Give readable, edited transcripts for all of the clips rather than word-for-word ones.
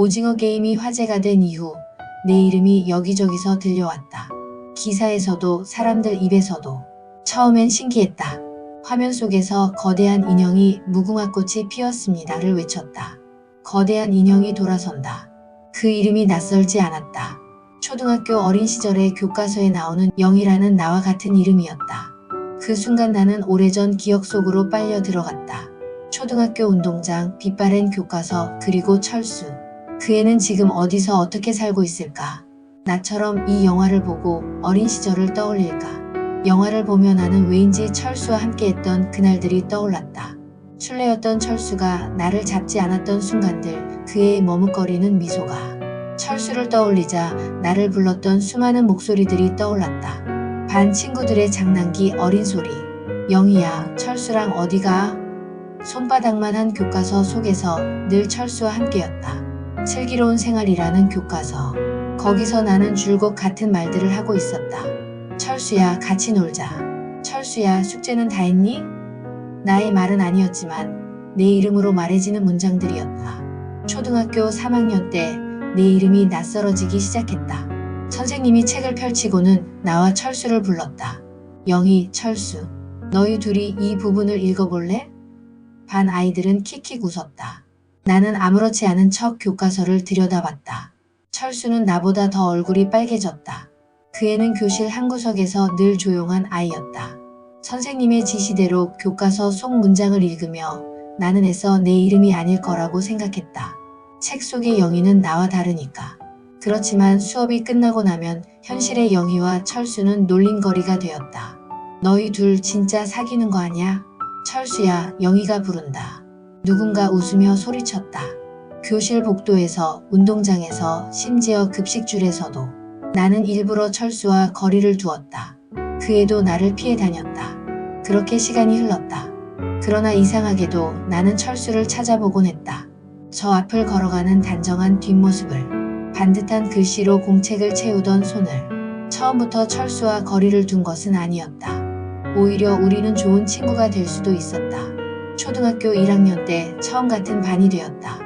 오징어 게임이 화제가 된 이후 내 이름이 여기저기서 들려왔다. 기사에서도 사람들 입에서도. 처음엔 신기했다. 화면 속에서 거대한 인형이 무궁화꽃이 피었습니다를 외쳤다. 거대한 인형이 돌아선다. 그 이름이 낯설지 않았다. 초등학교 어린 시절의 교과서에 나오는 영이라는 나와 같은 이름이었다. 그 순간 나는 오래전 기억 속으로 빨려 들어갔다. 초등학교 운동장, 빛바랜 교과서, 그리고 철수. 그 애는 지금 어디서 어떻게 살고 있을까? 나처럼 이 영화를 보고 어린 시절을 떠올릴까? 영화를 보며 나는 왜인지 철수와 함께했던 그날들이 떠올랐다. 술래였던 철수가 나를 잡지 않았던 순간들, 그의 머뭇거리는 미소가. 철수를 떠올리자 나를 불렀던 수많은 목소리들이 떠올랐다. 반 친구들의 장난기 어린 소리. 영희야, 철수랑 어디가? 손바닥만한 교과서 속에서 늘 철수와 함께였다. 슬기로운 생활이라는 교과서. 거기서 나는 줄곧 같은 말들을 하고 있었다. 철수야, 같이 놀자. 철수야, 숙제는 다 했니? 나의 말은 아니었지만 내 이름으로 말해지는 문장들이었다. 초등학교 3학년 때 내 이름이 낯설어지기 시작했다. 선생님이 책을 펼치고는 나와 철수를 불렀다. 영희, 철수, 너희 둘이 이 부분을 읽어볼래? 반 아이들은 킥킥 웃었다. 나는 아무렇지 않은 척 교과서를 들여다봤다. 철수는 나보다 더 얼굴이 빨개졌다. 그 애는 교실 한구석에서 늘 조용한 아이였다. 선생님의 지시대로 교과서 속 문장을 읽으며 나는 애써 내 이름이 아닐 거라고 생각했다. 책 속의 영희는 나와 다르니까. 그렇지만 수업이 끝나고 나면 현실의 영희와 철수는 놀림거리가 되었다. 너희 둘 진짜 사귀는 거 아냐? 철수야, 영희가 부른다. 누군가 웃으며 소리쳤다. 교실 복도에서, 운동장에서, 심지어 급식줄에서도. 나는 일부러 철수와 거리를 두었다. 그 애도 나를 피해 다녔다. 그렇게 시간이 흘렀다. 그러나 이상하게도 나는 철수를 찾아보곤 했다. 저 앞을 걸어가는 단정한 뒷모습을, 반듯한 글씨로 공책을 채우던 손을. 처음부터 철수와 거리를 둔 것은 아니었다. 오히려 우리는 좋은 친구가 될 수도 있었다. 초등학교 1학년 때 처음 같은 반이 되었다.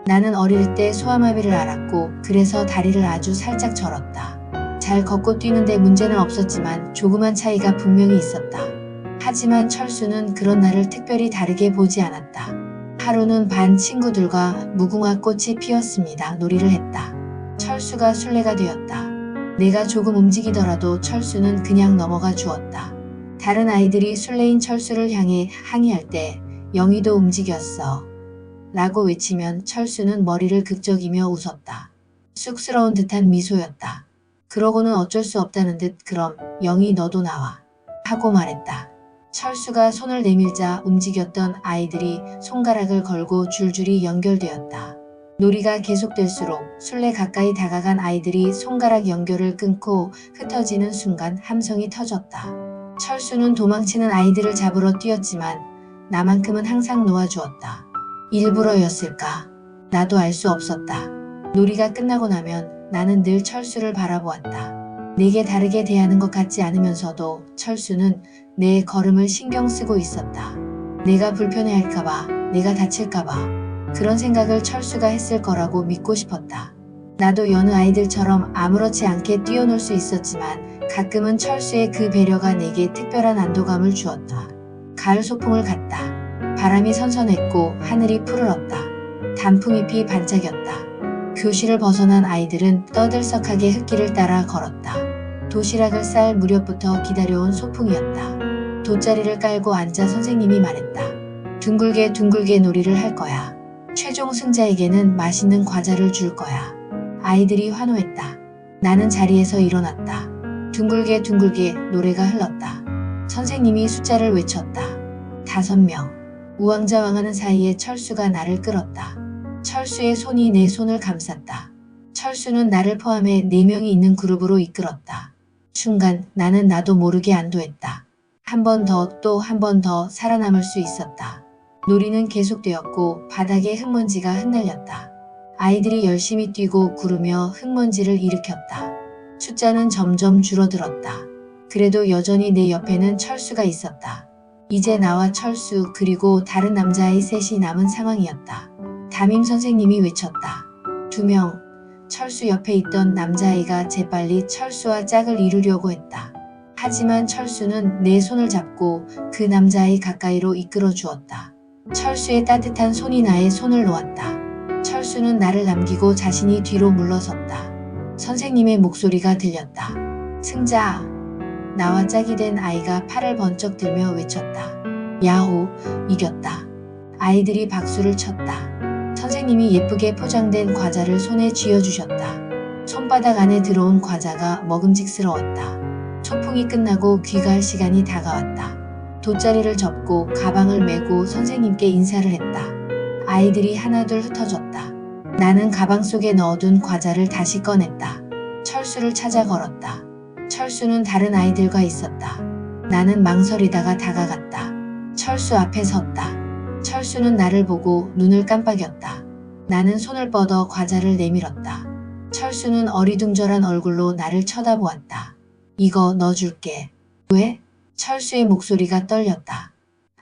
나는 어릴 때 소아마비를 앓았고 그래서 다리를 아주 살짝 절었다. 잘 걷고 뛰는데 문제는 없었지만 조그만 차이가 분명히 있었다. 하지만 철수는 그런 나를 특별히 다르게 보지 않았다. 하루는 반 친구들과 무궁화 꽃이 피었습니다. 놀이를 했다. 철수가 술래가 되었다. 내가 조금 움직이더라도 철수는 그냥 넘어가 주었다. 다른 아이들이 술래인 철수를 향해 항의할 때 영희도 움직였어. 라고 외치면 철수는 머리를 극적이며 웃었다. 쑥스러운 듯한 미소였다. 그러고는 어쩔 수 없다는 듯 그럼 영희 너도 나와. 하고 말했다. 철수가 손을 내밀자 움직였던 아이들이 손가락을 걸고 줄줄이 연결되었다. 놀이가 계속될수록 술래 가까이 다가간 아이들이 손가락 연결을 끊고 흩어지는 순간 함성이 터졌다. 철수는 도망치는 아이들을 잡으러 뛰었지만 나만큼은 항상 놓아주었다. 일부러였을까? 나도 알 수 없었다. 놀이가 끝나고 나면 나는 늘 철수를 바라보았다. 내게 다르게 대하는 것 같지 않으면서도 철수는 내 걸음을 신경 쓰고 있었다. 내가 불편해할까봐, 내가 다칠까봐 그런 생각을 철수가 했을 거라고 믿고 싶었다. 나도 여느 아이들처럼 아무렇지 않게 뛰어놀 수 있었지만 가끔은 철수의 그 배려가 내게 특별한 안도감을 주었다. 가을 소풍을 갔다. 바람이 선선했고 하늘이 푸르렀다. 단풍잎이 반짝였다. 교실을 벗어난 아이들은 떠들썩하게 흙길을 따라 걸었다. 도시락을 쌀 무렵부터 기다려온 소풍이었다. 돗자리를 깔고 앉아 선생님이 말했다. 둥글게 둥글게 놀이를 할 거야. 최종 승자에게는 맛있는 과자를 줄 거야. 아이들이 환호했다. 나는 자리에서 일어났다. 둥글게 둥글게 노래가 흘렀다. 선생님이 숫자를 외쳤다. 5명. 우왕좌왕하는 사이에 철수가 나를 끌었다. 철수의 손이 내 손을 감쌌다. 철수는 나를 포함해 4명이 있는 그룹으로 이끌었다. 순간 나는 나도 모르게 안도했다. 한 번 더 또 한 번 더 살아남을 수 있었다. 놀이는 계속되었고 바닥에 흙먼지가 흩날렸다. 아이들이 열심히 뛰고 구르며 흙먼지를 일으켰다. 숫자는 점점 줄어들었다. 그래도 여전히 내 옆에는 철수가 있었다. 이제 나와 철수 그리고 다른 남자아이 셋이 남은 상황이었다. 담임 선생님이 외쳤다. 2명. 철수 옆에 있던 남자아이가 재빨리 철수와 짝을 이루려고 했다. 하지만 철수는 내 손을 잡고 그 남자아이 가까이로 이끌어 주었다. 철수의 따뜻한 손이 나의 손을 놓았다. 철수는 나를 남기고 자신이 뒤로 물러섰다. 선생님의 목소리가 들렸다. 승자. 나와 짝이 된 아이가 팔을 번쩍 들며 외쳤다. 야호, 이겼다. 아이들이 박수를 쳤다. 선생님이 예쁘게 포장된 과자를 손에 쥐어주셨다. 손바닥 안에 들어온 과자가 먹음직스러웠다. 소풍이 끝나고 귀가할 시간이 다가왔다. 돗자리를 접고 가방을 메고 선생님께 인사를 했다. 아이들이 하나둘 흩어졌다. 나는 가방 속에 넣어둔 과자를 다시 꺼냈다. 철수를 찾아 걸었다. 철수는 다른 아이들과 있었다. 나는 망설이다가 다가갔다. 철수 앞에 섰다. 철수는 나를 보고 눈을 깜빡였다. 나는 손을 뻗어 과자를 내밀었다. 철수는 어리둥절한 얼굴로 나를 쳐다보았다. 이거 너 줄게. 왜? 철수의 목소리가 떨렸다.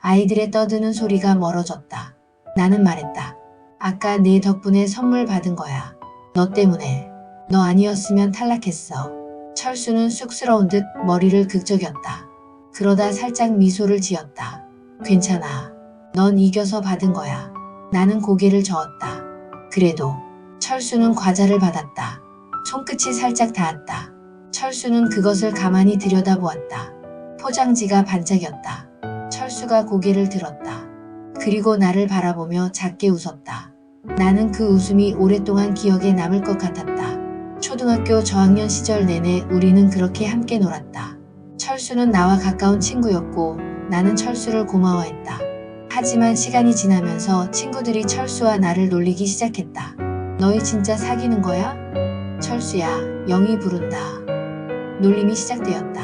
아이들의 떠드는 소리가 멀어졌다. 나는 말했다. 아까 내 덕분에 선물 받은 거야. 너 때문에. 너 아니었으면 탈락했어. 철수는 쑥스러운 듯 머리를 극적였다. 그러다 살짝 미소를 지었다. 괜찮아. 넌 이겨서 받은 거야. 나는 고개를 저었다. 그래도. 철수는 과자를 받았다. 손끝이 살짝 닿았다. 철수는 그것을 가만히 들여다보았다. 포장지가 반짝였다. 철수가 고개를 들었다. 그리고 나를 바라보며 작게 웃었다. 나는 그 웃음이 오랫동안 기억에 남을 것 같았다. 초등학교 저학년 시절 내내 우리는 그렇게 함께 놀았다. 철수는 나와 가까운 친구였고 나는 철수를 고마워했다. 하지만 시간이 지나면서 친구들이 철수와 나를 놀리기 시작했다. 너희 진짜 사귀는 거야? 철수야, 영이 부른다. 놀림이 시작되었다.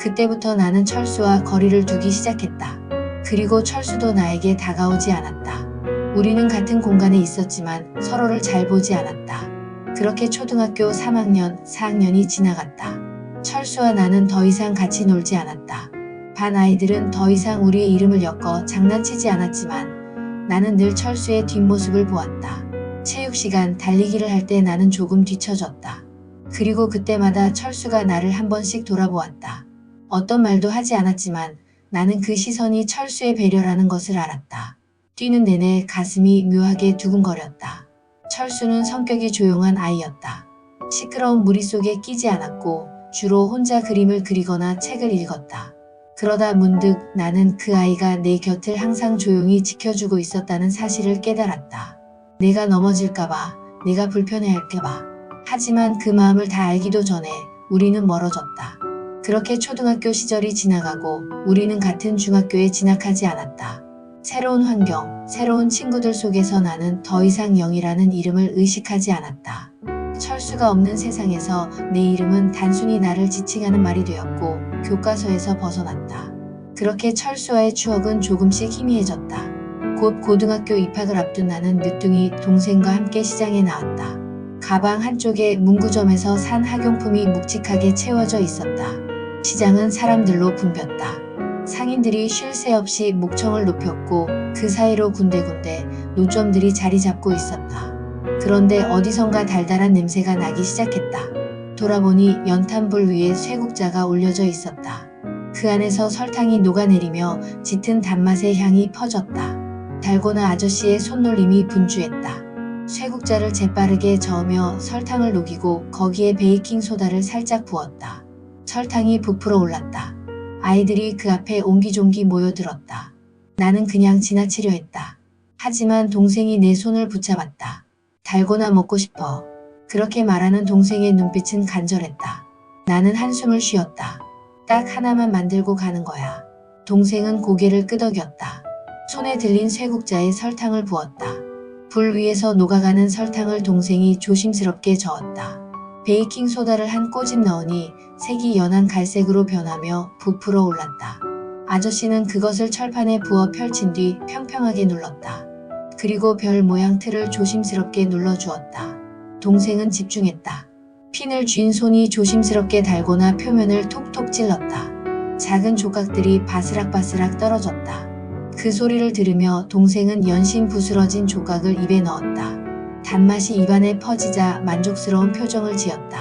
그때부터 나는 철수와 거리를 두기 시작했다. 그리고 철수도 나에게 다가오지 않았다. 우리는 같은 공간에 있었지만 서로를 잘 보지 않았다. 그렇게 초등학교 3학년, 4학년이 지나갔다. 철수와 나는 더 이상 같이 놀지 않았다. 반 아이들은 더 이상 우리의 이름을 엮어 장난치지 않았지만 나는 늘 철수의 뒷모습을 보았다. 체육 시간 달리기를 할 때 나는 조금 뒤처졌다. 그리고 그때마다 철수가 나를 한 번씩 돌아보았다. 어떤 말도 하지 않았지만 나는 그 시선이 철수의 배려라는 것을 알았다. 뛰는 내내 가슴이 묘하게 두근거렸다. 철수는 성격이 조용한 아이였다. 시끄러운 무리 속에 끼지 않았고 주로 혼자 그림을 그리거나 책을 읽었다. 그러다 문득 나는 그 아이가 내 곁을 항상 조용히 지켜주고 있었다는 사실을 깨달았다. 내가 넘어질까봐, 내가 불편해할까봐. 하지만 그 마음을 다 알기도 전에 우리는 멀어졌다. 그렇게 초등학교 시절이 지나가고 우리는 같은 중학교에 진학하지 않았다. 새로운 환경, 새로운 친구들 속에서 나는 더 이상 영이라는 이름을 의식하지 않았다. 철수가 없는 세상에서 내 이름은 단순히 나를 지칭하는 말이 되었고 교과서에서 벗어났다. 그렇게 철수와의 추억은 조금씩 희미해졌다. 곧 고등학교 입학을 앞둔 나는 늦둥이 동생과 함께 시장에 나왔다. 가방 한쪽에 문구점에서 산 학용품이 묵직하게 채워져 있었다. 시장은 사람들로 붐볐다. 상인들이 쉴 새 없이 목청을 높였고 그 사이로 군데군데 노점들이 자리 잡고 있었다. 그런데 어디선가 달달한 냄새가 나기 시작했다. 돌아보니 연탄불 위에 쇠국자가 올려져 있었다. 그 안에서 설탕이 녹아내리며 짙은 단맛의 향이 퍼졌다. 달고나 아저씨의 손놀림이 분주했다. 쇠국자를 재빠르게 저으며 설탕을 녹이고 거기에 베이킹소다를 살짝 부었다. 설탕이 부풀어 올랐다. 아이들이 그 앞에 옹기종기 모여들었다. 나는 그냥 지나치려 했다. 하지만 동생이 내 손을 붙잡았다. 달고나 먹고 싶어. 그렇게 말하는 동생의 눈빛은 간절했다. 나는 한숨을 쉬었다. 딱 하나만 만들고 가는 거야. 동생은 고개를 끄덕였다. 손에 들린 쇠국자에 설탕을 부었다. 불 위에서 녹아가는 설탕을 동생이 조심스럽게 저었다. 베이킹소다를 한 꼬집 넣으니 색이 연한 갈색으로 변하며 부풀어 올랐다. 아저씨는 그것을 철판에 부어 펼친 뒤 평평하게 눌렀다. 그리고 별 모양 틀을 조심스럽게 눌러주었다. 동생은 집중했다. 핀을 쥔 손이 조심스럽게 달고나 표면을 톡톡 찔렀다. 작은 조각들이 바스락바스락 떨어졌다. 그 소리를 들으며 동생은 연신 부스러진 조각을 입에 넣었다. 단맛이 입안에 퍼지자 만족스러운 표정을 지었다.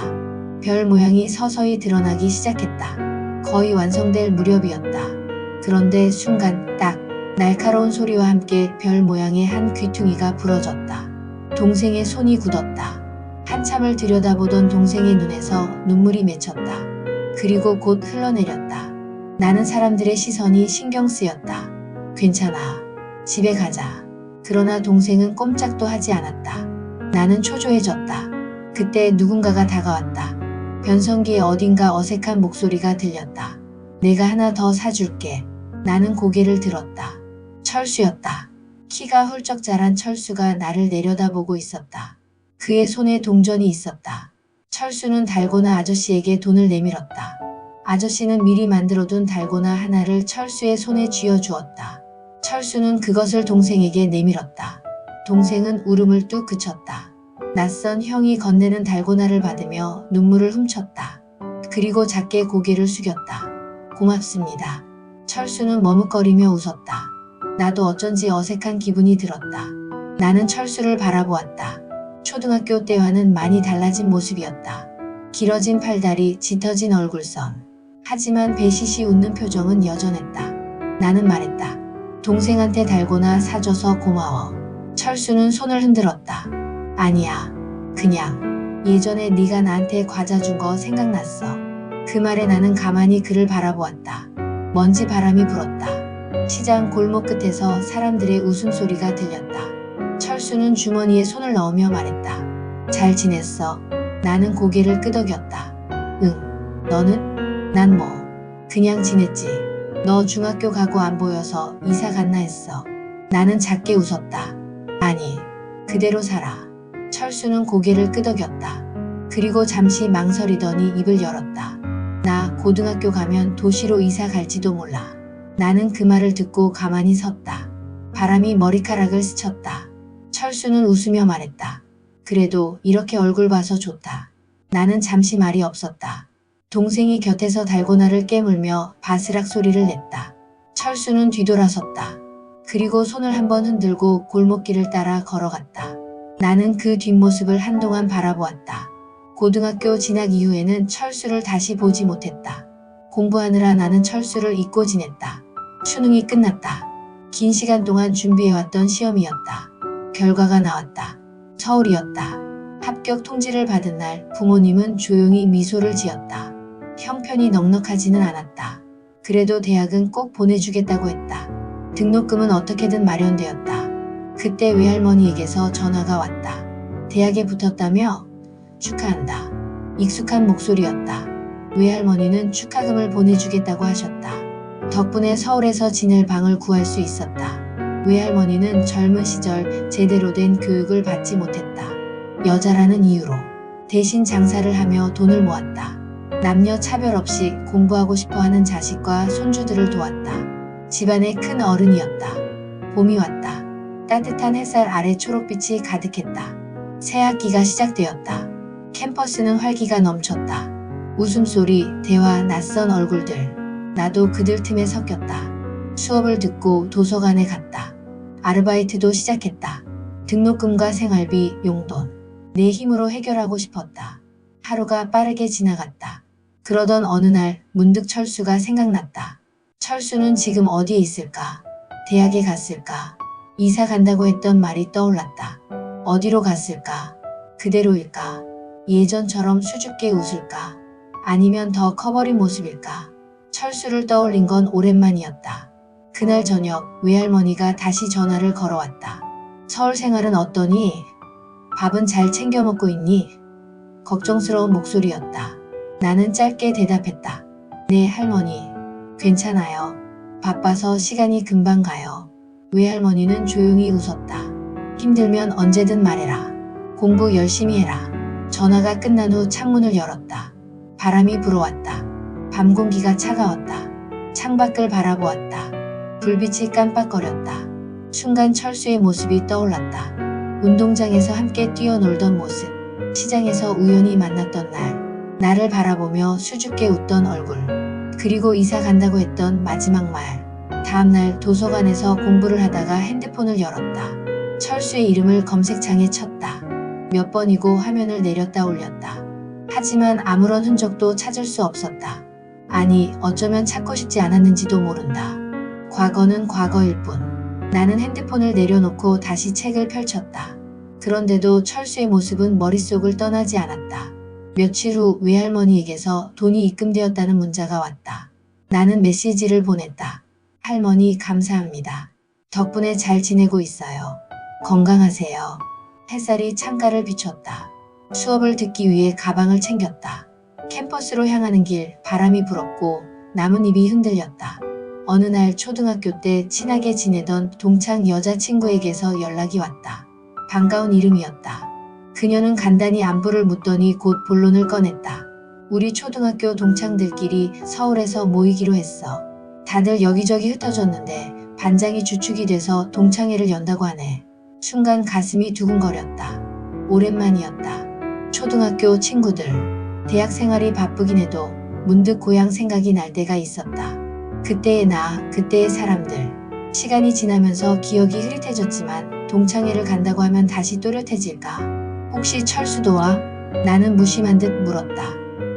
별 모양이 서서히 드러나기 시작했다. 거의 완성될 무렵이었다. 그런데 순간 딱 날카로운 소리와 함께 별 모양의 한 귀퉁이가 부러졌다. 동생의 손이 굳었다. 한참을 들여다보던 동생의 눈에서 눈물이 맺혔다. 그리고 곧 흘러내렸다. 나는 사람들의 시선이 신경 쓰였다. 괜찮아. 집에 가자. 그러나 동생은 꼼짝도 하지 않았다. 나는 초조해졌다. 그때 누군가가 다가왔다. 변성기에 어딘가 어색한 목소리가 들렸다. 내가 하나 더 사줄게. 나는 고개를 들었다. 철수였다. 키가 훌쩍 자란 철수가 나를 내려다보고 있었다. 그의 손에 동전이 있었다. 철수는 달고나 아저씨에게 돈을 내밀었다. 아저씨는 미리 만들어둔 달고나 하나를 철수의 손에 쥐어주었다. 철수는 그것을 동생에게 내밀었다. 동생은 울음을 뚝 그쳤다. 낯선 형이 건네는 달고나를 받으며 눈물을 훔쳤다. 그리고 작게 고개를 숙였다. 고맙습니다. 철수는 머뭇거리며 웃었다. 나도 어쩐지 어색한 기분이 들었다. 나는 철수를 바라보았다. 초등학교 때와는 많이 달라진 모습이었다. 길어진 팔다리, 짙어진 얼굴선. 하지만 배시시 웃는 표정은 여전했다. 나는 말했다. 동생한테 달고나 사줘서 고마워. 철수는 손을 흔들었다. 아니야. 그냥 예전에 네가 나한테 과자 준 거 생각났어. 그 말에 나는 가만히 그를 바라보았다. 먼지 바람이 불었다. 시장 골목 끝에서 사람들의 웃음소리가 들렸다. 철수는 주머니에 손을 넣으며 말했다. 잘 지냈어? 나는 고개를 끄덕였다. 응. 너는? 난 뭐. 그냥 지냈지. 너 중학교 가고 안 보여서 이사 갔나 했어. 나는 작게 웃었다. 아니. 그대로 살아. 철수는 고개를 끄덕였다. 그리고 잠시 망설이더니 입을 열었다. 나 고등학교 가면 도시로 이사 갈지도 몰라. 나는 그 말을 듣고 가만히 섰다. 바람이 머리카락을 스쳤다. 철수는 웃으며 말했다. 그래도 이렇게 얼굴 봐서 좋다. 나는 잠시 말이 없었다. 동생이 곁에서 달고나를 깨물며 바스락 소리를 냈다. 철수는 뒤돌아섰다. 그리고 손을 한번 흔들고 골목길을 따라 걸어갔다. 나는 그 뒷모습을 한동안 바라보았다. 고등학교 진학 이후에는 철수를 다시 보지 못했다. 공부하느라 나는 철수를 잊고 지냈다. 수능이 끝났다. 긴 시간 동안 준비해왔던 시험이었다. 결과가 나왔다. 서울이었다. 합격 통지를 받은 날 부모님은 조용히 미소를 지었다. 형편이 넉넉하지는 않았다. 그래도 대학은 꼭 보내주겠다고 했다. 등록금은 어떻게든 마련되었다. 그때 외할머니에게서 전화가 왔다. 대학에 붙었다며? 축하한다. 익숙한 목소리였다. 외할머니는 축하금을 보내주겠다고 하셨다. 덕분에 서울에서 지낼 방을 구할 수 있었다. 외할머니는 젊은 시절 제대로 된 교육을 받지 못했다. 여자라는 이유로 대신 장사를 하며 돈을 모았다. 남녀 차별 없이 공부하고 싶어하는 자식과 손주들을 도왔다. 집안의 큰 어른이었다. 봄이 왔다. 따뜻한 햇살 아래 초록빛이 가득했다. 새 학기가 시작되었다. 캠퍼스는 활기가 넘쳤다. 웃음소리, 대화, 낯선 얼굴들. 나도 그들 틈에 섞였다. 수업을 듣고 도서관에 갔다. 아르바이트도 시작했다. 등록금과 생활비, 용돈. 내 힘으로 해결하고 싶었다. 하루가 빠르게 지나갔다. 그러던 어느 날 문득 철수가 생각났다. 철수는 지금 어디에 있을까? 대학에 갔을까? 이사 간다고 했던 말이 떠올랐다. 어디로 갔을까? 그대로일까? 예전처럼 수줍게 웃을까? 아니면 더 커버린 모습일까? 철수를 떠올린 건 오랜만이었다. 그날 저녁 외할머니가 다시 전화를 걸어왔다. 서울 생활은 어떠니? 밥은 잘 챙겨 먹고 있니? 걱정스러운 목소리였다. 나는 짧게 대답했다. 네, 할머니. 괜찮아요. 바빠서 시간이 금방 가요. 외할머니는 조용히 웃었다. 힘들면 언제든 말해라. 공부 열심히 해라. 전화가 끝난 후 창문을 열었다. 바람이 불어왔다. 밤 공기가 차가웠다. 창밖을 바라보았다. 불빛이 깜빡거렸다. 순간 철수의 모습이 떠올랐다. 운동장에서 함께 뛰어놀던 모습. 시장에서 우연히 만났던 날. 나를 바라보며 수줍게 웃던 얼굴. 그리고 이사 간다고 했던 마지막 말. 다음날 도서관에서 공부를 하다가 핸드폰을 열었다. 철수의 이름을 검색창에 쳤다. 몇 번이고 화면을 내렸다 올렸다. 하지만 아무런 흔적도 찾을 수 없었다. 아니, 어쩌면 찾고 싶지 않았는지도 모른다. 과거는 과거일 뿐. 나는 핸드폰을 내려놓고 다시 책을 펼쳤다. 그런데도 철수의 모습은 머릿속을 떠나지 않았다. 며칠 후 외할머니에게서 돈이 입금되었다는 문자가 왔다. 나는 메시지를 보냈다. 할머니 감사합니다. 덕분에 잘 지내고 있어요. 건강하세요. 햇살이 창가를 비췄다. 수업을 듣기 위해 가방을 챙겼다. 캠퍼스로 향하는 길 바람이 불었고 나뭇잎이 흔들렸다. 어느 날 초등학교 때 친하게 지내던 동창 여자친구에게서 연락이 왔다. 반가운 이름이었다. 그녀는 간단히 안부를 묻더니 곧 본론을 꺼냈다. 우리 초등학교 동창들끼리 서울에서 모이기로 했어. 다들 여기저기 흩어졌는데 반장이 주축이 돼서 동창회를 연다고 하네. 순간 가슴이 두근거렸다. 오랜만이었다. 초등학교 친구들. 대학 생활이 바쁘긴 해도 문득 고향 생각이 날 때가 있었다. 그때의 나, 그때의 사람들. 시간이 지나면서 기억이 흐릿해졌지만 동창회를 간다고 하면 다시 또렷해질까? 혹시 철수도 와? 나는 무심한 듯 물었다.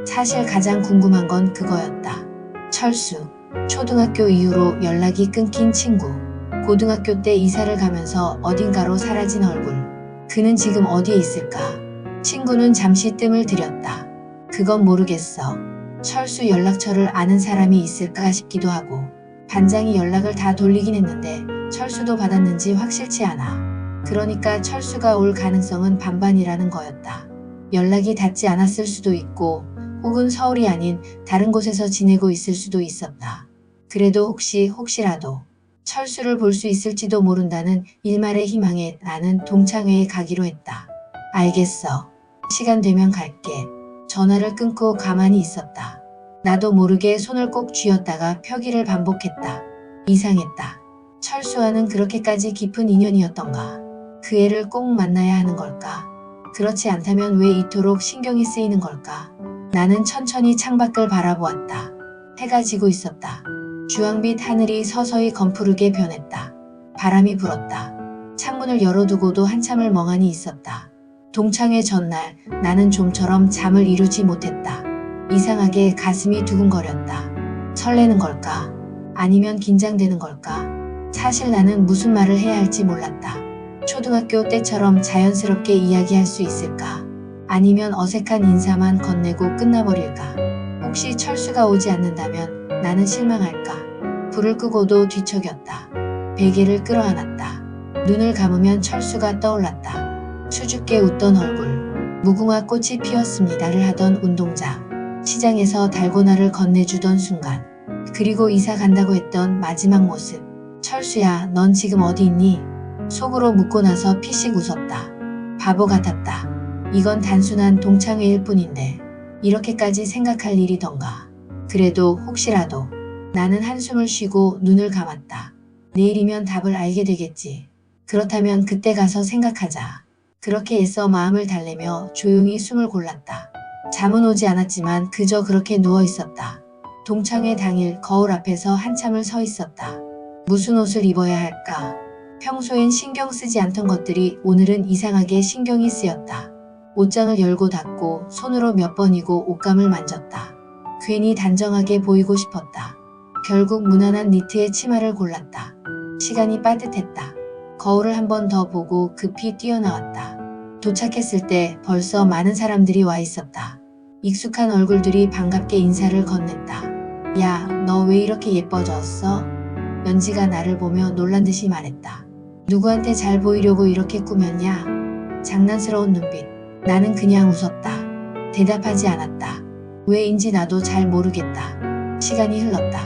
사실 가장 궁금한 건 그거였다. 철수. 초등학교 이후로 연락이 끊긴 친구. 고등학교 때 이사를 가면서 어딘가로 사라진 얼굴. 그는 지금 어디에 있을까? 친구는 잠시 뜸을 들였다. 그건 모르겠어. 철수 연락처를 아는 사람이 있을까 싶기도 하고. 반장이 연락을 다 돌리긴 했는데 철수도 받았는지 확실치 않아. 그러니까 철수가 올 가능성은 반반이라는 거였다. 연락이 닿지 않았을 수도 있고 혹은 서울이 아닌 다른 곳에서 지내고 있을 수도 있었다. 그래도 혹시라도 철수를 볼 수 있을지도 모른다는 일말의 희망에 나는 동창회에 가기로 했다. 알겠어. 시간 되면 갈게. 전화를 끊고 가만히 있었다. 나도 모르게 손을 꼭 쥐었다가 펴기를 반복했다. 이상했다. 철수와는 그렇게까지 깊은 인연이었던가? 그 애를 꼭 만나야 하는 걸까? 그렇지 않다면 왜 이토록 신경이 쓰이는 걸까? 나는 천천히 창밖을 바라보았다. 해가 지고 있었다. 주황빛 하늘이 서서히 검푸르게 변했다. 바람이 불었다. 창문을 열어두고도 한참을 멍하니 있었다. 동창회 전날 나는 좀처럼 잠을 이루지 못했다. 이상하게 가슴이 두근거렸다. 설레는 걸까? 아니면 긴장되는 걸까? 사실 나는 무슨 말을 해야 할지 몰랐다. 초등학교 때처럼 자연스럽게 이야기할 수 있을까? 아니면 어색한 인사만 건네고 끝나버릴까? 혹시 철수가 오지 않는다면 나는 실망할까? 불을 끄고도 뒤척였다. 베개를 끌어안았다. 눈을 감으면 철수가 떠올랐다. 수줍게 웃던 얼굴, 무궁화 꽃이 피었습니다를 하던 운동장, 시장에서 달고나를 건네주던 순간, 그리고 이사 간다고 했던 마지막 모습. 철수야, 넌 지금 어디 있니? 속으로 묻고 나서 피식 웃었다. 바보 같았다. 이건 단순한 동창회일 뿐인데 이렇게까지 생각할 일이던가. 그래도 혹시라도. 나는 한숨을 쉬고 눈을 감았다. 내일이면 답을 알게 되겠지. 그렇다면 그때 가서 생각하자. 그렇게 애써 마음을 달래며 조용히 숨을 골랐다. 잠은 오지 않았지만 그저 그렇게 누워 있었다. 동창회 당일 거울 앞에서 한참을 서 있었다. 무슨 옷을 입어야 할까? 평소엔 신경 쓰지 않던 것들이 오늘은 이상하게 신경이 쓰였다. 옷장을 열고 닫고 손으로 몇 번이고 옷감을 만졌다. 괜히 단정하게 보이고 싶었다. 결국 무난한 니트의 치마를 골랐다. 시간이 빠듯했다. 거울을 한 번 더 보고 급히 뛰어나왔다. 도착했을 때 벌써 많은 사람들이 와 있었다. 익숙한 얼굴들이 반갑게 인사를 건넸다. 야, 너 왜 이렇게 예뻐졌어? 연지가 나를 보며 놀란 듯이 말했다. 누구한테 잘 보이려고 이렇게 꾸몄냐? 장난스러운 눈빛. 나는 그냥 웃었다. 대답하지 않았다. 왜인지 나도 잘 모르겠다. 시간이 흘렀다.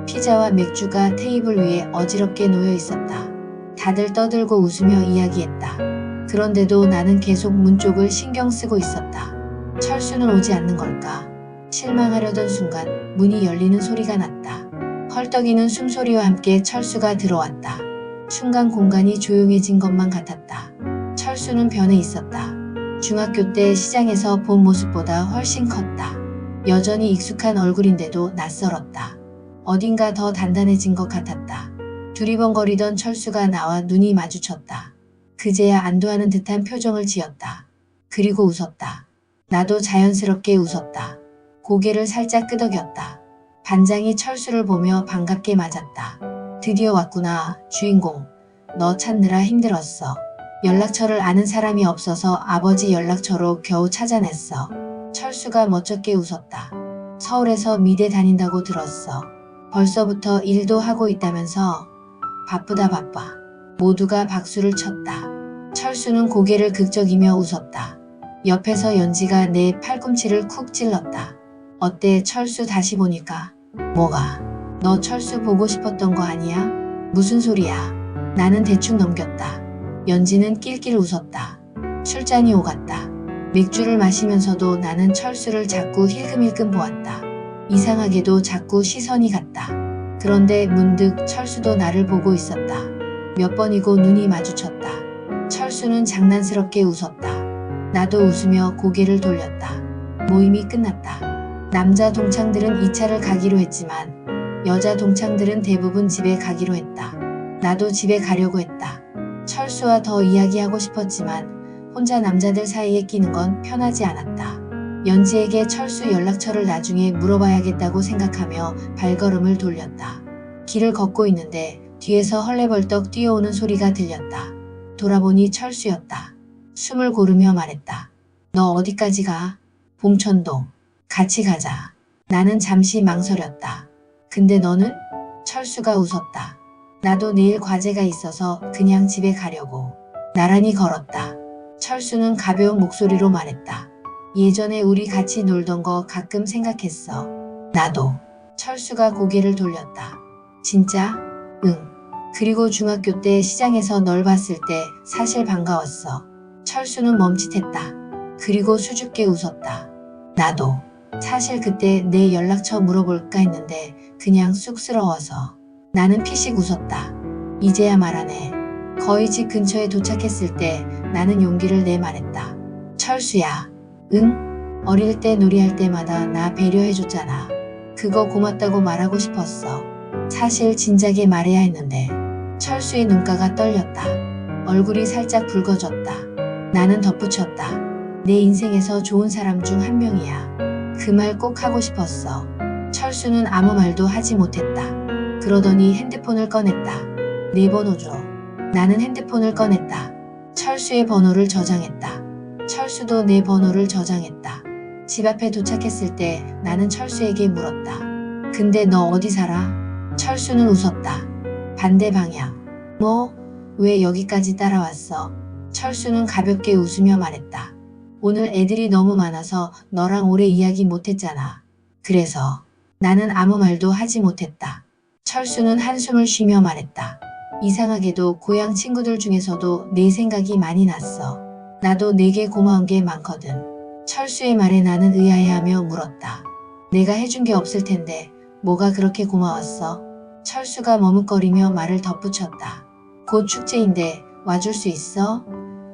피자와 맥주가 테이블 위에 어지럽게 놓여 있었다. 다들 떠들고 웃으며 이야기했다. 그런데도 나는 계속 문 쪽을 신경 쓰고 있었다. 철수는 오지 않는 걸까? 실망하려던 순간 문이 열리는 소리가 났다. 헐떡이는 숨소리와 함께 철수가 들어왔다. 순간 공간이 조용해진 것만 같았다. 철수는 변해 있었다. 중학교 때 시장에서 본 모습보다 훨씬 컸다. 여전히 익숙한 얼굴인데도 낯설었다. 어딘가 더 단단해진 것 같았다. 두리번거리던 철수가 나와 눈이 마주쳤다. 그제야 안도하는 듯한 표정을 지었다. 그리고 웃었다. 나도 자연스럽게 웃었다. 고개를 살짝 끄덕였다. 반장이 철수를 보며 반갑게 맞았다. 드디어 왔구나, 주인공. 너 찾느라 힘들었어. 연락처를 아는 사람이 없어서 아버지 연락처로 겨우 찾아냈어. 철수가 멋쩍게 웃었다. 서울에서 미대 다닌다고 들었어. 벌써부터 일도 하고 있다면서. 바쁘다 바빠. 모두가 박수를 쳤다. 철수는 고개를 극적이며 웃었다. 옆에서 연지가 내 팔꿈치를 쿡 찔렀다. 어때 철수 다시 보니까. 뭐가? 너 철수 보고 싶었던 거 아니야? 무슨 소리야. 나는 대충 넘겼다. 연지는 낄낄 웃었다. 술잔이 오갔다. 맥주를 마시면서도 나는 철수를 자꾸 힐끔힐끔 보았다. 이상하게도 자꾸 시선이 갔다. 그런데 문득 철수도 나를 보고 있었다. 몇 번이고 눈이 마주쳤다. 철수는 장난스럽게 웃었다. 나도 웃으며 고개를 돌렸다. 모임이 끝났다. 남자 동창들은 2차를 가기로 했지만 여자 동창들은 대부분 집에 가기로 했다. 나도 집에 가려고 했다. 철수와 더 이야기하고 싶었지만 혼자 남자들 사이에 끼는 건 편하지 않았다. 연지에게 철수 연락처를 나중에 물어봐야겠다고 생각하며 발걸음을 돌렸다. 길을 걷고 있는데 뒤에서 헐레벌떡 뛰어오는 소리가 들렸다. 돌아보니 철수였다. 숨을 고르며 말했다. 너 어디까지 가? 봉천동. 같이 가자. 나는 잠시 망설였다. 근데 너는? 철수가 웃었다. 나도 내일 과제가 있어서 그냥 집에 가려고. 나란히 걸었다. 철수는 가벼운 목소리로 말했다. 예전에 우리 같이 놀던 거 가끔 생각했어. 나도. 철수가 고개를 돌렸다. 진짜? 응. 그리고 중학교 때 시장에서 널 봤을 때 사실 반가웠어. 철수는 멈칫했다. 그리고 수줍게 웃었다. 나도. 사실 그때 내 연락처 물어볼까 했는데 그냥 쑥스러워서. 나는 피식 웃었다. 이제야 말하네. 거의 집 근처에 도착했을 때 나는 용기를 내 말했다. 철수야. 응? 어릴 때 놀이할 때마다 나 배려해줬잖아. 그거 고맙다고 말하고 싶었어. 사실 진작에 말해야 했는데. 철수의 눈가가 떨렸다. 얼굴이 살짝 붉어졌다. 나는 덧붙였다. 내 인생에서 좋은 사람 중 한 명이야. 그 말 꼭 하고 싶었어. 철수는 아무 말도 하지 못했다. 그러더니 핸드폰을 꺼냈다. 내 번호 줘. 나는 핸드폰을 꺼냈다. 철수의 번호를 저장했다. 철수도 내 번호를 저장했다. 집 앞에 도착했을 때 나는 철수에게 물었다. 근데 너 어디 살아? 철수는 웃었다. 반대 방향. 뭐? 왜 여기까지 따라왔어? 철수는 가볍게 웃으며 말했다. 오늘 애들이 너무 많아서 너랑 오래 이야기 못했잖아. 그래서. 나는 아무 말도 하지 못했다. 철수는 한숨을 쉬며 말했다. 이상하게도 고향 친구들 중에서도 내 생각이 많이 났어. 나도 내게 고마운 게 많거든. 철수의 말에 나는 의아해하며 물었다. 내가 해준 게 없을 텐데 뭐가 그렇게 고마웠어? 철수가 머뭇거리며 말을 덧붙였다. 곧 축제인데 와줄 수 있어?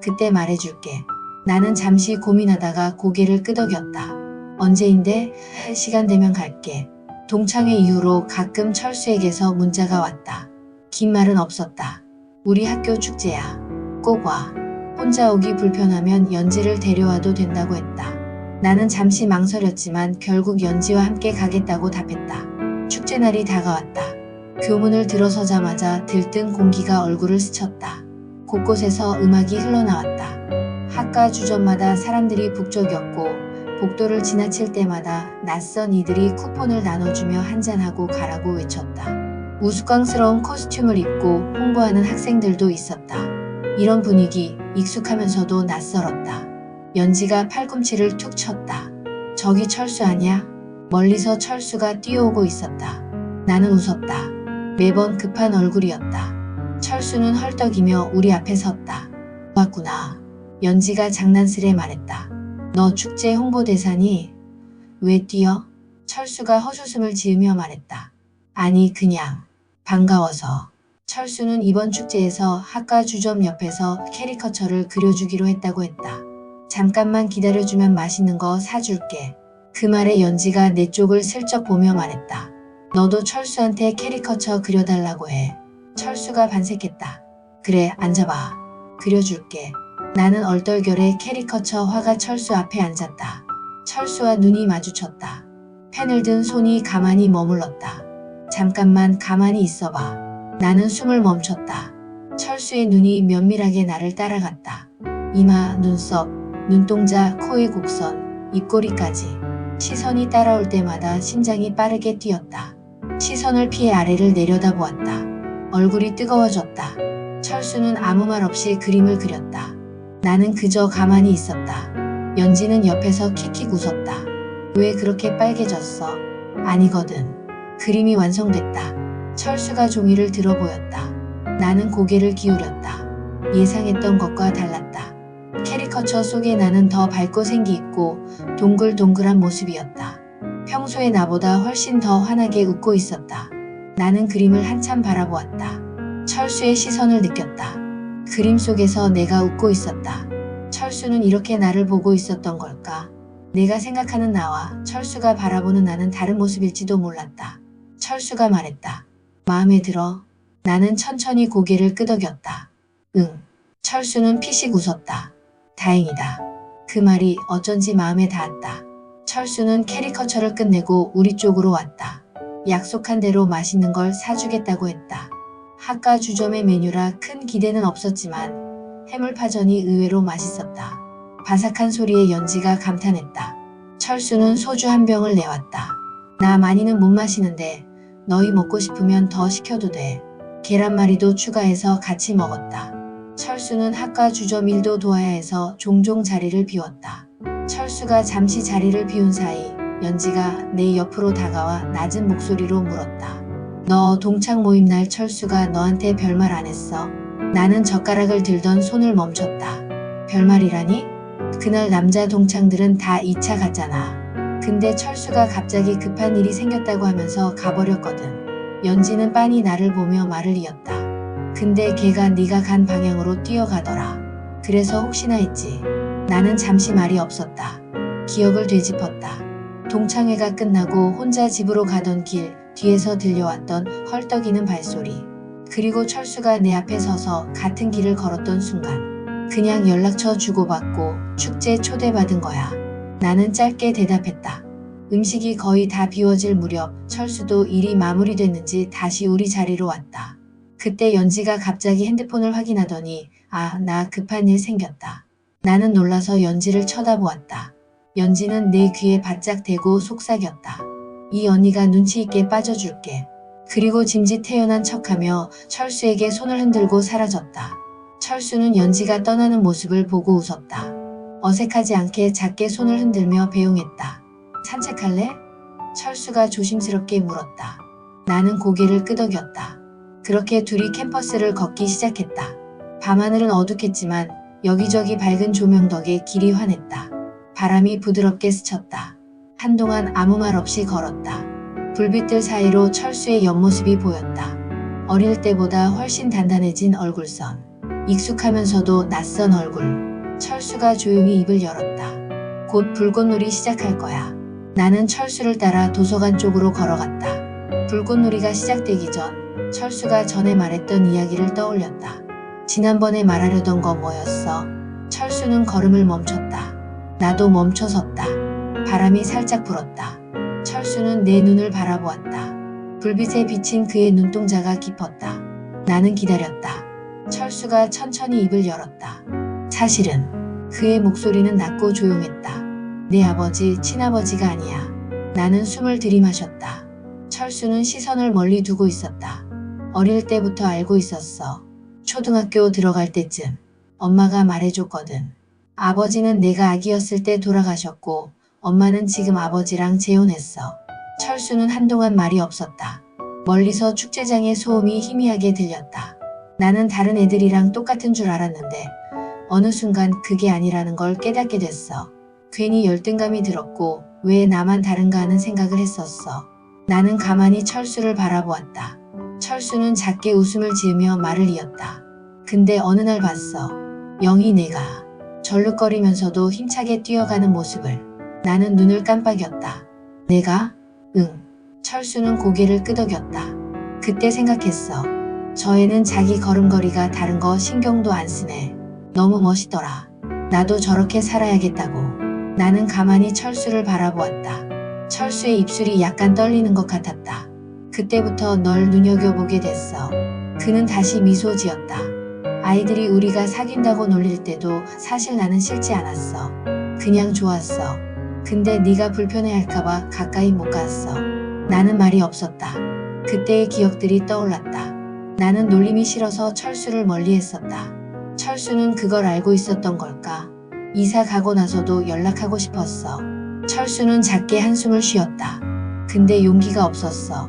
그때 말해줄게. 나는 잠시 고민하다가 고개를 끄덕였다. 언제인데? 시간 되면 갈게. 동창회 이후로 가끔 철수에게서 문자가 왔다. 긴 말은 없었다. 우리 학교 축제야. 꼭 와. 혼자 오기 불편하면 연지를 데려와도 된다고 했다. 나는 잠시 망설였지만 결국 연지와 함께 가겠다고 답했다. 축제날이 다가왔다. 교문을 들어서자마자 들뜬 공기가 얼굴을 스쳤다. 곳곳에서 음악이 흘러나왔다. 학과 주점마다 사람들이 북적였고 복도를 지나칠 때마다 낯선 이들이 쿠폰을 나눠주며 한잔하고 가라고 외쳤다. 우스꽝스러운 코스튬을 입고 홍보하는 학생들도 있었다. 이런 분위기 익숙하면서도 낯설었다. 연지가 팔꿈치를 툭 쳤다. 저기 철수 아냐? 멀리서 철수가 뛰어오고 있었다. 나는 웃었다. 매번 급한 얼굴이었다. 철수는 헐떡이며 우리 앞에 섰다. 왔구나. 연지가 장난스레 말했다. 너 축제 홍보대사니? 왜 뛰어? 철수가 헛웃음을 지으며 말했다. 아니 그냥 반가워서. 철수는 이번 축제에서 학과 주점 옆에서 캐리커처를 그려주기로 했다고 했다. 잠깐만 기다려주면 맛있는 거 사줄게. 그 말에 연지가 내 쪽을 슬쩍 보며 말했다. 너도 철수한테 캐리커처 그려달라고 해. 철수가 반색했다. 그래 앉아봐. 그려줄게. 나는 얼떨결에 캐리커처 화가 철수 앞에 앉았다. 철수와 눈이 마주쳤다. 펜을 든 손이 가만히 머물렀다. 잠깐만 가만히 있어봐. 나는 숨을 멈췄다. 철수의 눈이 면밀하게 나를 따라갔다. 이마, 눈썹, 눈동자, 코의 곡선, 입꼬리까지. 시선이 따라올 때마다 심장이 빠르게 뛰었다. 시선을 피해 아래를 내려다보았다. 얼굴이 뜨거워졌다. 철수는 아무 말 없이 그림을 그렸다. 나는 그저 가만히 있었다. 연지는 옆에서 킥킥 웃었다. 왜 그렇게 빨개졌어? 아니거든. 그림이 완성됐다. 철수가 종이를 들어 보였다. 나는 고개를 기울였다. 예상했던 것과 달랐다. 캐리커처 속에 나는 더 밝고 생기있고 동글동글한 모습이었다. 평소의 나보다 훨씬 더 환하게 웃고 있었다. 나는 그림을 한참 바라보았다. 철수의 시선을 느꼈다. 그림 속에서 내가 웃고 있었다. 철수는 이렇게 나를 보고 있었던 걸까? 내가 생각하는 나와 철수가 바라보는 나는 다른 모습일지도 몰랐다. 철수가 말했다. 마음에 들어? 나는 천천히 고개를 끄덕였다. 응. 철수는 피식 웃었다. 다행이다. 그 말이 어쩐지 마음에 닿았다. 철수는 캐리커처를 끝내고 우리 쪽으로 왔다. 약속한 대로 맛있는 걸 사주겠다고 했다. 학과 주점의 메뉴라 큰 기대는 없었지만 해물파전이 의외로 맛있었다. 바삭한 소리에 연지가 감탄했다. 철수는 소주 한 병을 내왔다. 나 많이는 못 마시는데 너희 먹고 싶으면 더 시켜도 돼. 계란말이도 추가해서 같이 먹었다. 철수는 학과 주점 일도 도와야 해서 종종 자리를 비웠다. 철수가 잠시 자리를 비운 사이 연지가 내 옆으로 다가와 낮은 목소리로 물었다. 너 동창 모임 날 철수가 너한테 별말 안 했어? 나는 젓가락을 들던 손을 멈췄다. 별말이라니? 그날 남자 동창들은 다 2차 갔잖아. 근데 철수가 갑자기 급한 일이 생겼다고 하면서 가버렸거든. 연지는 빤히 나를 보며 말을 이었다. 근데 걔가 네가 간 방향으로 뛰어가더라. 그래서 혹시나 했지. 나는 잠시 말이 없었다. 기억을 되짚었다. 동창회가 끝나고 혼자 집으로 가던 길 뒤에서 들려왔던 헐떡이는 발소리. 그리고 철수가 내 앞에 서서 같은 길을 걸었던 순간 그냥 연락처 주고받고 축제 초대받은 거야. 나는 짧게 대답했다. 음식이 거의 다 비워질 무렵 철수도 일이 마무리됐는지 다시 우리 자리로 왔다. 그때 연지가 갑자기 핸드폰을 확인하더니 나 급한 일 생겼다. 나는 놀라서 연지를 쳐다보았다. 연지는 내 귀에 바짝 대고 속삭였다. 이 언니가 눈치 있게 빠져줄게. 그리고 짐짓태연한 척하며 철수에게 손을 흔들고 사라졌다. 철수는 연지가 떠나는 모습을 보고 웃었다. 어색하지 않게 작게 손을 흔들며 배웅했다. 산책할래? 철수가 조심스럽게 물었다. 나는 고개를 끄덕였다. 그렇게 둘이 캠퍼스를 걷기 시작했다. 밤하늘은 어둑했지만 여기저기 밝은 조명 덕에 길이 환했다. 바람이 부드럽게 스쳤다. 한동안 아무 말 없이 걸었다. 불빛들 사이로 철수의 옆모습이 보였다. 어릴 때보다 훨씬 단단해진 얼굴선. 익숙하면서도 낯선 얼굴. 철수가 조용히 입을 열었다. 곧 불꽃놀이 시작할 거야. 나는 철수를 따라 도서관 쪽으로 걸어갔다. 불꽃놀이가 시작되기 전 철수가 전에 말했던 이야기를 떠올렸다. 지난번에 말하려던 거 뭐였어? 철수는 걸음을 멈췄다. 나도 멈춰섰다. 바람이 살짝 불었다. 철수는 내 눈을 바라보았다. 불빛에 비친 그의 눈동자가 깊었다. 나는 기다렸다. 철수가 천천히 입을 열었다. 사실은 그의 목소리는 낮고 조용했다. 내 아버지, 친아버지가 아니야. 나는 숨을 들이마셨다. 철수는 시선을 멀리 두고 있었다. 어릴 때부터 알고 있었어. 초등학교 들어갈 때쯤 엄마가 말해줬거든. 아버지는 내가 아기였을 때 돌아가셨고 엄마는 지금 아버지랑 재혼했어. 철수는 한동안 말이 없었다. 멀리서 축제장의 소음이 희미하게 들렸다. 나는 다른 애들이랑 똑같은 줄 알았는데 어느 순간 그게 아니라는 걸 깨닫게 됐어. 괜히 열등감이 들었고 왜 나만 다른가 하는 생각을 했었어. 나는 가만히 철수를 바라보았다. 철수는 작게 웃음을 지으며 말을 이었다. 근데 어느 날 봤어. 영희 내가 절룩거리면서도 힘차게 뛰어가는 모습을. 나는 눈을 깜빡였다. 내가? 응. 철수는 고개를 끄덕였다. 그때 생각했어. 저 애는 자기 걸음걸이가 다른 거 신경도 안 쓰네. 너무 멋있더라. 나도 저렇게 살아야겠다고. 나는 가만히 철수를 바라보았다. 철수의 입술이 약간 떨리는 것 같았다. 그때부터 널 눈여겨보게 됐어. 그는 다시 미소 지었다. 아이들이 우리가 사귄다고 놀릴 때도 사실 나는 싫지 않았어. 그냥 좋았어. 근데 네가 불편해할까봐 가까이 못 갔어. 나는 말이 없었다. 그때의 기억들이 떠올랐다. 나는 놀림이 싫어서 철수를 멀리했었다. 철수는 그걸 알고 있었던 걸까? 이사 가고 나서도 연락하고 싶었어. 철수는 작게 한숨을 쉬었다. 근데 용기가 없었어.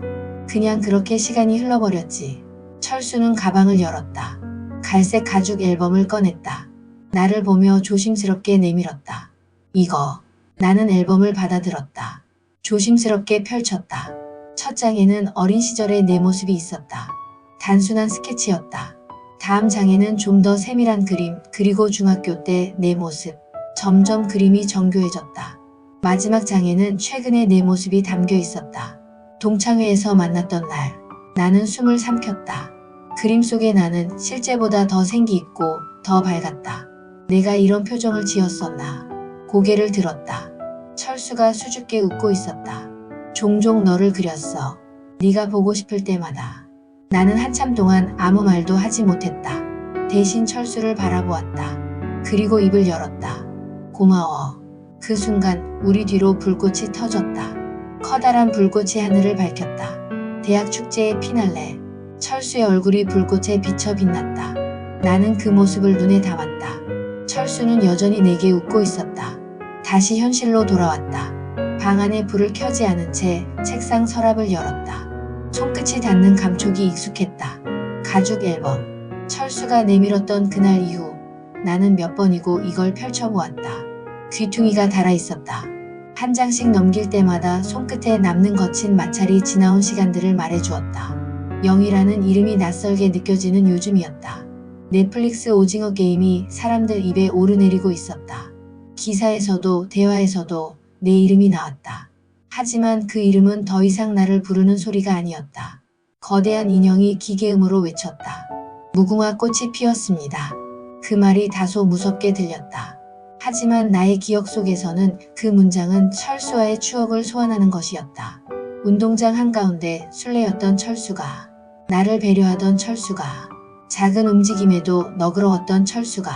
그냥 그렇게 시간이 흘러버렸지. 철수는 가방을 열었다. 갈색 가죽 앨범을 꺼냈다. 나를 보며 조심스럽게 내밀었다. 이거. 나는 앨범을 받아들었다. 조심스럽게 펼쳤다. 첫 장에는 어린 시절의 내 모습이 있었다. 단순한 스케치였다. 다음 장에는 좀 더 세밀한 그림, 그리고 중학교 때 내 모습. 점점 그림이 정교해졌다. 마지막 장에는 최근의 내 모습이 담겨 있었다. 동창회에서 만났던 날, 나는 숨을 삼켰다. 그림 속의 나는 실제보다 더 생기 있고 더 밝았다. 내가 이런 표정을 지었었나. 고개를 들었다. 철수가 수줍게 웃고 있었다. 종종 너를 그렸어. 네가 보고 싶을 때마다. 나는 한참 동안 아무 말도 하지 못했다. 대신 철수를 바라보았다. 그리고 입을 열었다. 고마워. 그 순간 우리 뒤로 불꽃이 터졌다. 커다란 불꽃이 하늘을 밝혔다. 대학 축제의 피날레. 철수의 얼굴이 불꽃에 비쳐 빛났다. 나는 그 모습을 눈에 담았다. 철수는 여전히 내게 웃고 있었다. 다시 현실로 돌아왔다. 방 안에 불을 켜지 않은 채 책상 서랍을 열었다. 손끝이 닿는 감촉이 익숙했다. 가죽 앨범. 철수가 내밀었던 그날 이후 나는 몇 번이고 이걸 펼쳐보았다. 귀퉁이가 달아있었다. 한 장씩 넘길 때마다 손끝에 남는 거친 마찰이 지나온 시간들을 말해주었다. 영이라는 이름이 낯설게 느껴지는 요즘이었다. 넷플릭스 오징어 게임이 사람들 입에 오르내리고 있었다. 기사에서도 대화에서도 내 이름이 나왔다. 하지만 그 이름은 더 이상 나를 부르는 소리가 아니었다. 거대한 인형이 기계음으로 외쳤다. 무궁화 꽃이 피었습니다. 그 말이 다소 무섭게 들렸다. 하지만 나의 기억 속에서는 그 문장은 철수와의 추억을 소환하는 것이었다. 운동장 한가운데 술래였던 철수가, 나를 배려하던 철수가, 작은 움직임에도 너그러웠던 철수가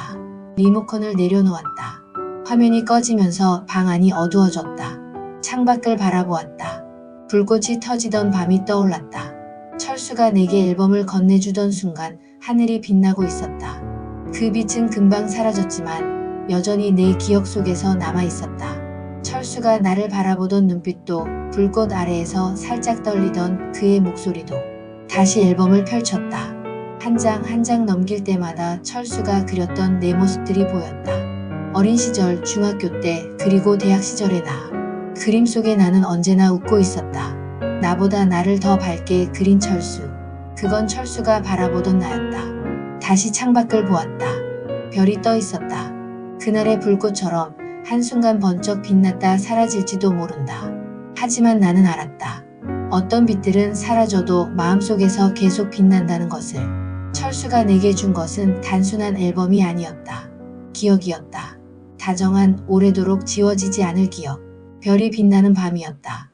리모컨을 내려놓았다. 화면이 꺼지면서 방 안이 어두워졌다. 창밖을 바라보았다. 불꽃이 터지던 밤이 떠올랐다. 철수가 내게 앨범을 건네주던 순간 하늘이 빛나고 있었다. 그 빛은 금방 사라졌지만 여전히 내 기억 속에서 남아있었다. 철수가 나를 바라보던 눈빛도, 불꽃 아래에서 살짝 떨리던 그의 목소리도. 다시 앨범을 펼쳤다. 한 장 한 장 넘길 때마다 철수가 그렸던 내 모습들이 보였다. 어린 시절, 중학교 때, 그리고 대학 시절의 나. 그림 속의 나는 언제나 웃고 있었다. 나보다 나를 더 밝게 그린 철수. 그건 철수가 바라보던 나였다. 다시 창밖을 보았다. 별이 떠 있었다. 그날의 불꽃처럼 한순간 번쩍 빛났다 사라질지도 모른다. 하지만 나는 알았다. 어떤 빛들은 사라져도 마음속에서 계속 빛난다는 것을. 철수가 내게 준 것은 단순한 앨범이 아니었다. 기억이었다. 다정한, 오래도록 지워지지 않을 기억. 별이 빛나는 밤이었다.